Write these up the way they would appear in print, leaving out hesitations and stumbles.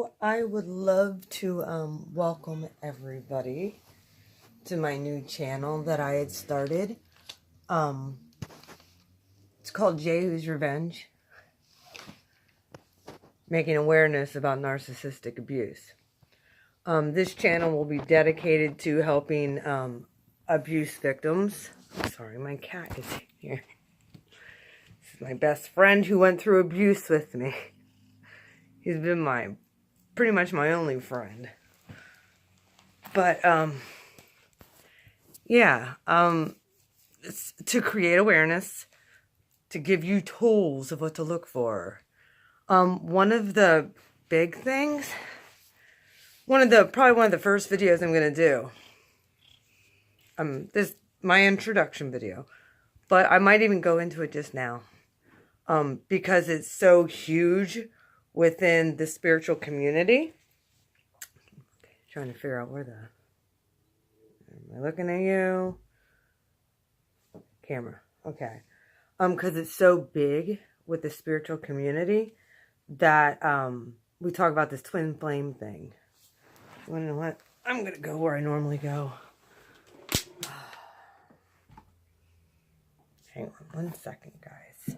So I would love to welcome everybody to my new channel that I had started. It's called JEHU'S Revenge, making awareness about narcissistic abuse. This channel will be dedicated to helping abuse victims. Sorry, my cat is here. This is my best friend who went through abuse with me. He's been pretty much my only friend. But, yeah, it's to create awareness, to give you tools of what to look for. One of the big things, probably one of the first videos I'm going to do, this, my introduction video, but I might even go into it just now, because it's so huge within the spiritual community. Trying to figure out where am I looking at you? Camera. Okay. Because it's so big with the spiritual community that we talk about this twin flame thing. You want to know what? I'm going to go where I normally go. Hang on 1 second, guys.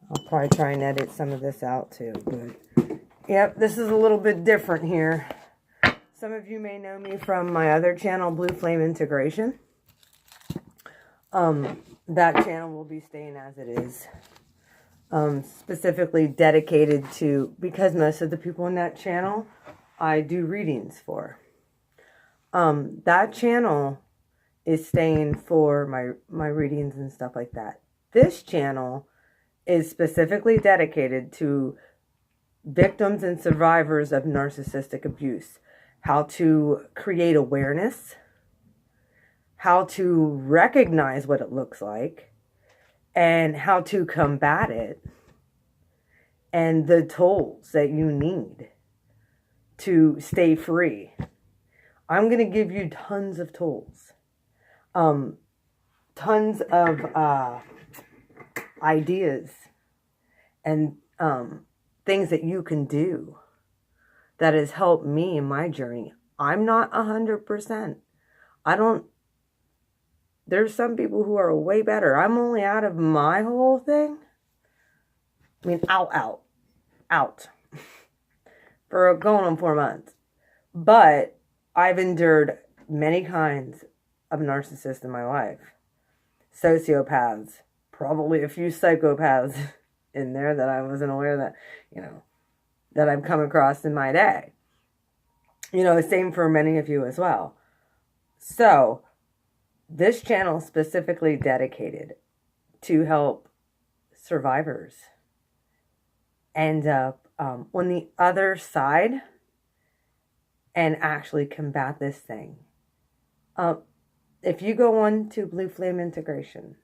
I'll probably try and edit some of this out too. But yep, this is a little bit different here. Some of you may know me from my other channel, Blue Flame Integration. That channel will be staying as it is. Specifically dedicated to, because most of the people in that channel I do readings for. That channel is staying for my readings and stuff like that. This channel is specifically dedicated to victims and survivors of narcissistic abuse. How to create awareness, how to recognize what it looks like, and how to combat it, and the tools that you need to stay free. I'm going to give you tons of tools, tons of ideas, and things that you can do that has helped me in my journey. I'm not 100%. There's some people who are way better. I'm only out of my whole thing. I mean, out. For going on 4 months. But I've endured many kinds of narcissists in my life. Sociopaths. Probably a few psychopaths in there that I wasn't aware that, that I've come across in my day. Same for many of you as well. So, this channel is specifically dedicated to help survivors end up on the other side and actually combat this thing. If you go on to Blue Flame Integration,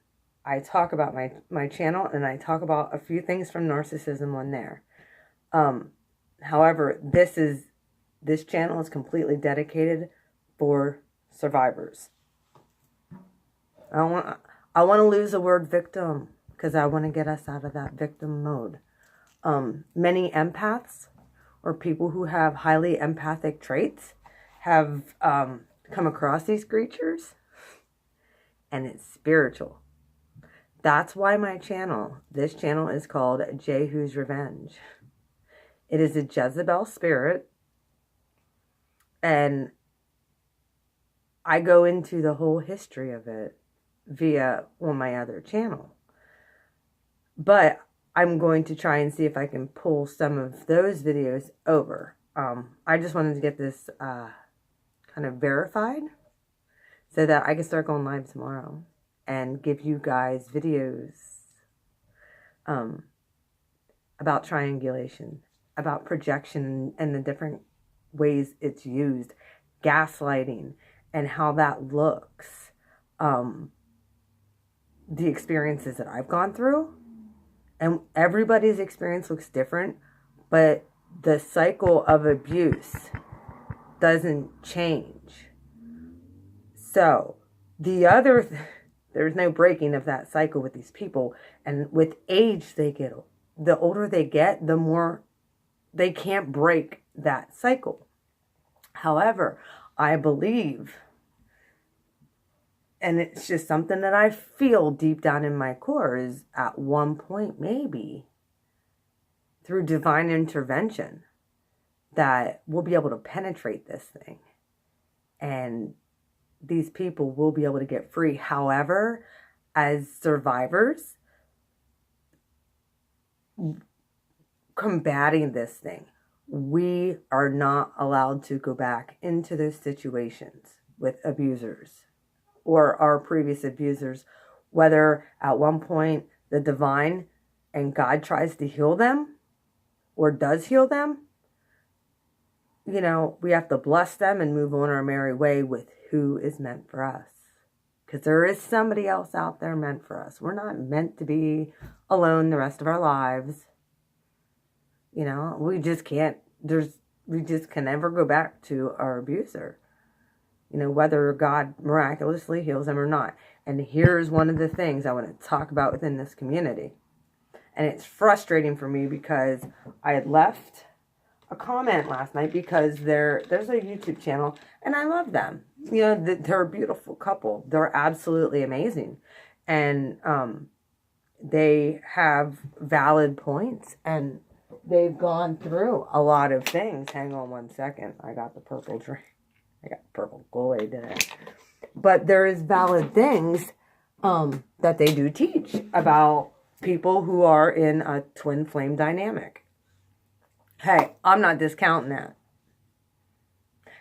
I talk about my channel, and I talk about a few things from narcissism on there. However, this channel is completely dedicated for survivors. I want to lose the word victim, because I want to get us out of that victim mode. Many empaths, or people who have highly empathic traits, have come across these creatures, and it's spiritual. That's why this channel is called JEHU'S Revenge. It is a Jezebel spirit, and I go into the whole history of it via on my other channel. But I'm going to try and see if I can pull some of those videos over. I just wanted to get this kind of verified so that I can start going live tomorrow and give you guys videos about triangulation, about projection and the different ways it's used, gaslighting, and how that looks, the experiences that I've gone through. And everybody's experience looks different, but the cycle of abuse doesn't change. So, there's no breaking of that cycle with these people. And with age, the older they get, the more They can't break that cycle. However, I believe, and it's just something that I feel deep down in my core, is at one point, maybe through divine intervention, that we'll be able to penetrate this thing. And these people will be able to get free. However, as survivors, combating this thing, we are not allowed to go back into those situations with abusers or our previous abusers, whether at one point the divine and God tries to heal them or does heal them. You know, we have to bless them and move on our merry way with who is meant for us. Because there is somebody else out there meant for us. We're not meant to be alone the rest of our lives. You know, we just can't, we just can never go back to our abuser. You know, whether God miraculously heals them or not. And here's one of the things I want to talk about within this community. And it's frustrating for me because I had left a comment last night because there's a YouTube channel and I love them. You know, they're a beautiful couple. They're absolutely amazing. And they have valid points and they've gone through a lot of things. Hang on one second. I got the purple drink. I got purple Kool-Aid in it. But there is valid things that they do teach about people who are in a twin flame dynamic. Hey, I'm not discounting that.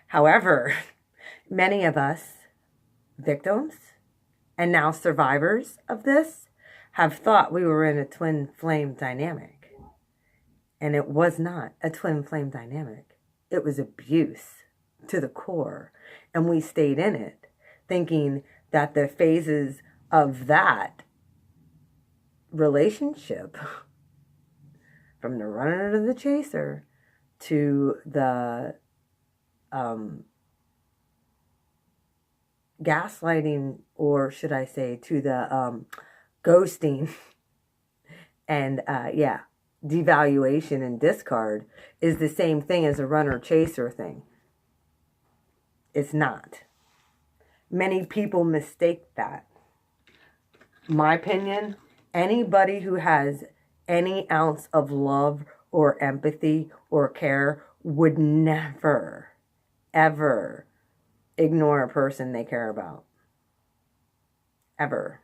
However, many of us, victims and now survivors of this, have thought we were in a twin flame dynamic. And it was not a twin flame dynamic. It was abuse to the core. And we stayed in it, thinking that the phases of that relationship, from the runner to the chaser, to the gaslighting, or should I say, to the ghosting and, devaluation and discard, is the same thing as a runner-chaser thing. It's not. Many people mistake that. My opinion, anybody who has any ounce of love or empathy or care would never, ever ignore a person they care about. Ever.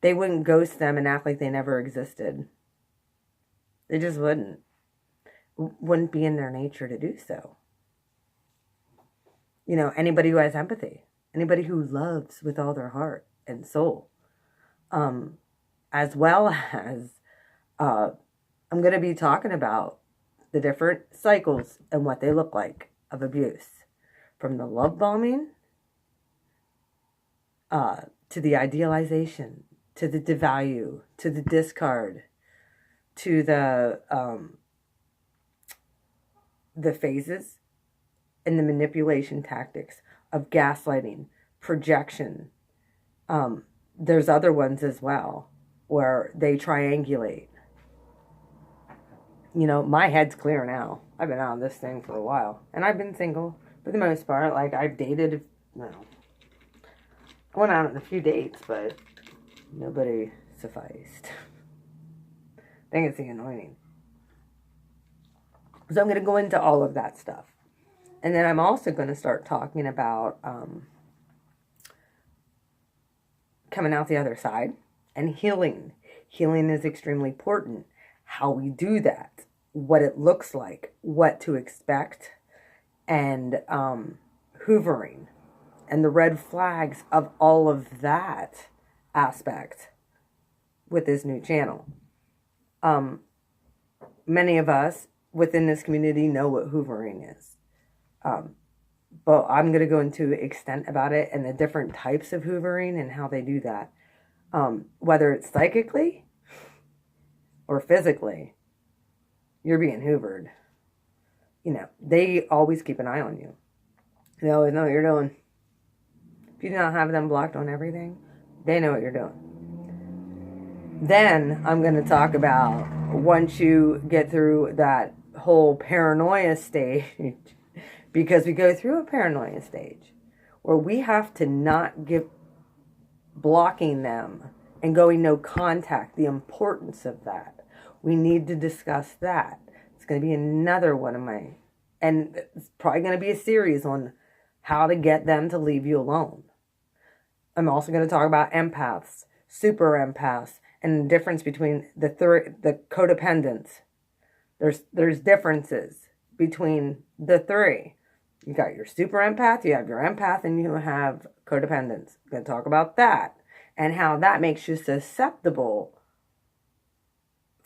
They wouldn't ghost them and act like they never existed. They just wouldn't. Wouldn't be in their nature to do so. You know, anybody who has empathy, anybody who loves with all their heart and soul, as well as I'm going to be talking about the different cycles and what they look like of abuse, from the love bombing to the idealization, to the devalue, to the discard, to the phases and the manipulation tactics of gaslighting, projection. There's other ones as well where they triangulate. You know, my head's clear now. I've been out of this thing for a while. And I've been single for the most part. Like, I've dated, I went out on a few dates, but nobody sufficed. I think it's the anointing. So I'm going to go into all of that stuff. And then I'm also going to start talking about coming out the other side and healing. Healing is extremely important. How we do that, what it looks like, what to expect, and hoovering, and the red flags of all of that aspect with this new channel. Many of us within this community know what hoovering is. But I'm going to go into extent about it and the different types of hoovering and how they do that. Whether it's psychically or physically, you're being hoovered. You know, they always keep an eye on you. They always know what you're doing. If you do not have them blocked on everything, they know what you're doing. Then I'm going to talk about once you get through that whole paranoia stage, because we go through a paranoia stage where we have to not give blocking them and going no contact, the importance of that. We need to discuss that. It's going to be another one of my, and it's probably going to be a series on how to get them to leave you alone. I'm also going to talk about empaths, super empaths, and the difference between the codependents. There's differences between the three. You got your super empath, you have your empath, and you have codependents. I'm going to talk about that and how that makes you susceptible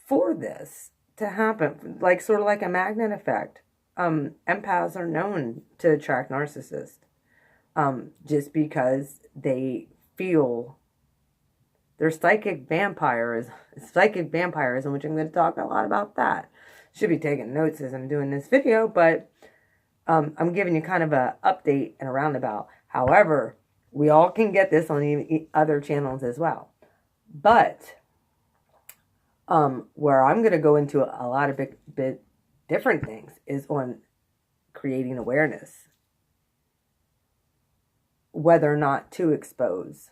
for this to happen, like sort of like a magnet effect. Empaths are known to attract narcissists, just because they feel they're psychic vampires, which I'm going to talk a lot about that. Should be taking notes as I'm doing this video, but I'm giving you kind of a update and a roundabout. However, we all can get this on other channels as well. But where I'm going to go into a lot of bit different things is on creating awareness. Whether or not to expose.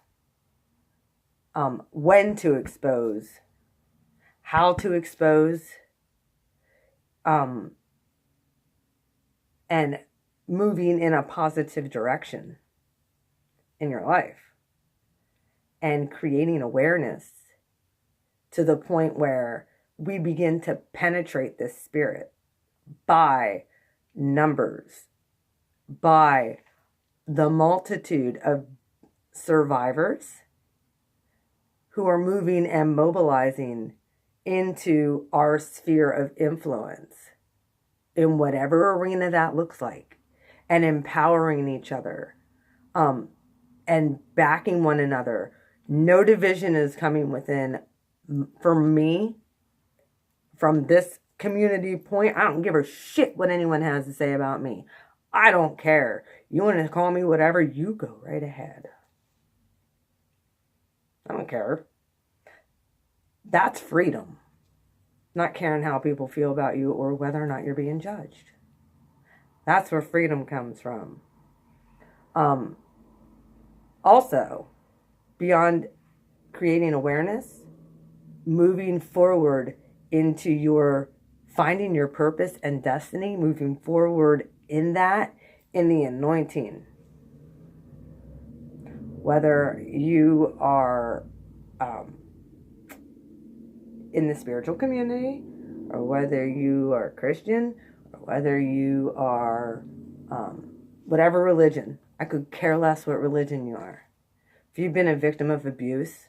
When to expose. How to expose. And moving in a positive direction in your life. And creating awareness to the point where we begin to penetrate this spirit by numbers, by the multitude of survivors who are moving and mobilizing into our sphere of influence in whatever arena that looks like, and empowering each other, and backing one another. No division is coming within, for me, from this community point. I don't give a shit what anyone has to say about me. I don't care. You want to call me whatever, you go right ahead. I don't care. That's freedom. Not caring how people feel about you or whether or not you're being judged. That's where freedom comes from. Also, beyond creating awareness, moving forward into your finding your purpose and destiny, moving forward in that, in the anointing. Whether you are in the spiritual community, or whether you are Christian, or whether you are whatever religion. I could care less what religion you are. If you've been a victim of abuse,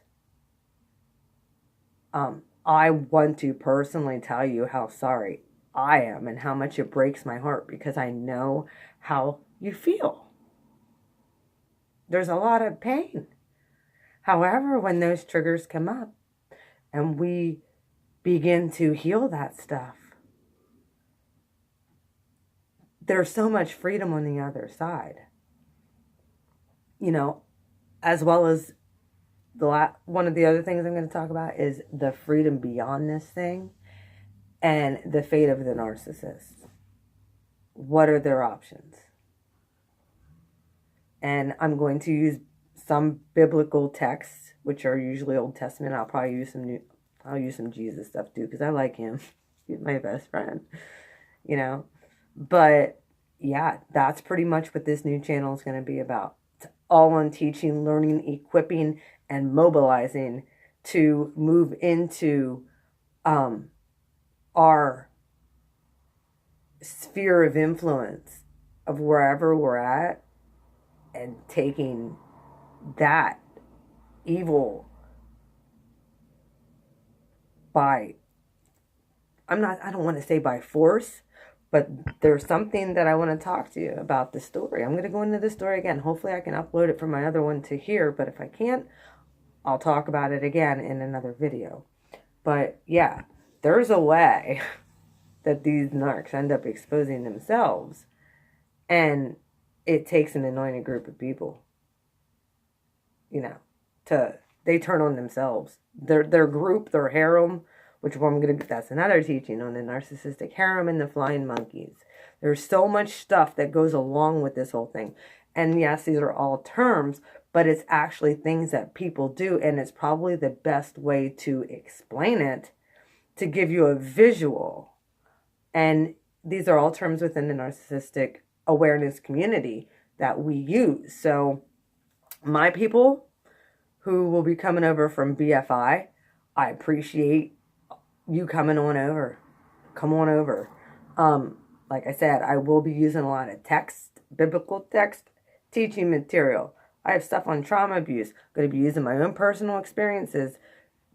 I want to personally tell you how sorry I am and how much it breaks my heart, because I know how you feel. There's a lot of pain. However, when those triggers come up and we begin to heal that stuff, there's so much freedom on the other side. You know, as well as one of the other things I'm going to talk about is the freedom beyond this thing and the fate of the narcissist. What are their options? And I'm going to use some biblical texts, which are usually Old Testament. I'll probably use I'll use some Jesus stuff too, because I like him. He's my best friend, you know. But yeah, that's pretty much what this new channel is going to be about. It's all on teaching, learning, equipping, and mobilizing to move into our sphere of influence of wherever we're at, and taking that evil by, I don't want to say by force, but there's something that I want to talk to you about the story. I'm going to go into the story again. Hopefully I can upload it from my other one to here, but if I can't, I'll talk about it again in another video. But yeah, there's a way that these narcs end up exposing themselves, and it takes an anointed group of people, you know, they turn on themselves. Their group, their harem, which I'm going to, that's another teaching on the narcissistic harem and the flying monkeys. There's so much stuff that goes along with this whole thing. And yes, these are all terms, but it's actually things that people do. And it's probably the best way to explain it, to give you a visual. And these are all terms within the narcissistic awareness community that we use. So my people who will be coming over from BFI, I appreciate you coming on over. Come on over. Like I said, I will be using a lot of text, biblical text, teaching material. I have stuff on trauma abuse. I'm going to be using my own personal experiences,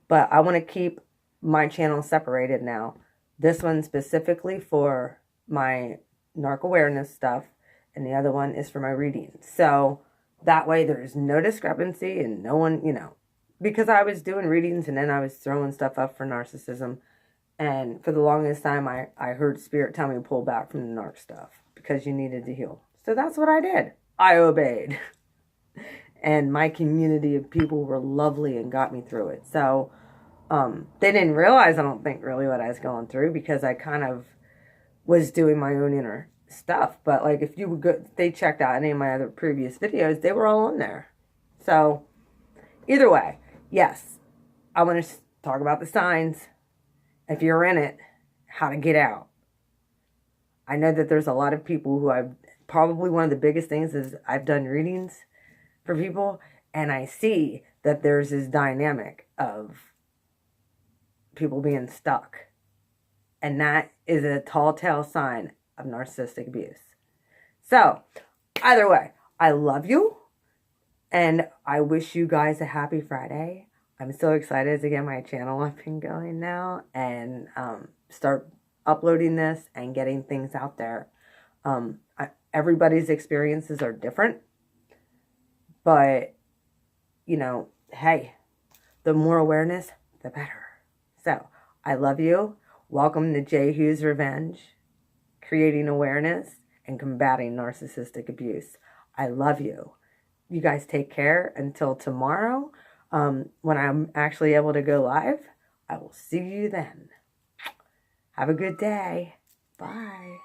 but I want to keep my channel separated now. This one specifically for my narc awareness stuff, and the other one is for my readings. So that way there's no discrepancy and no one, you know, because I was doing readings and then I was throwing stuff up for narcissism. And for the longest time, I heard Spirit tell me to pull back from the narc stuff because you needed to heal. So that's what I did. I obeyed. And my community of people were lovely and got me through it. So they didn't realize, I don't think, really what I was going through because I kind of was doing my own inner stuff. But like if you would go, they checked out any of my other previous videos, they were all on there. So either way, yes, I want to talk about the signs. If you're in it, how to get out. I know that there's a lot of people who I've, probably one of the biggest things is I've done readings for people, and I see that there's this dynamic of people being stuck. And that is a tall tale sign of narcissistic abuse. So, either way, I love you, and I wish you guys a happy Friday. I'm so excited to get my channel up and going now and start uploading this and getting things out there. Everybody's experiences are different, but, you know, hey, the more awareness, the better. So, I love you. Welcome to JEHU'S Revenge, creating awareness and combating narcissistic abuse. I love you. You guys take care until tomorrow. When I'm actually able to go live, I will see you then. Have a good day. Bye.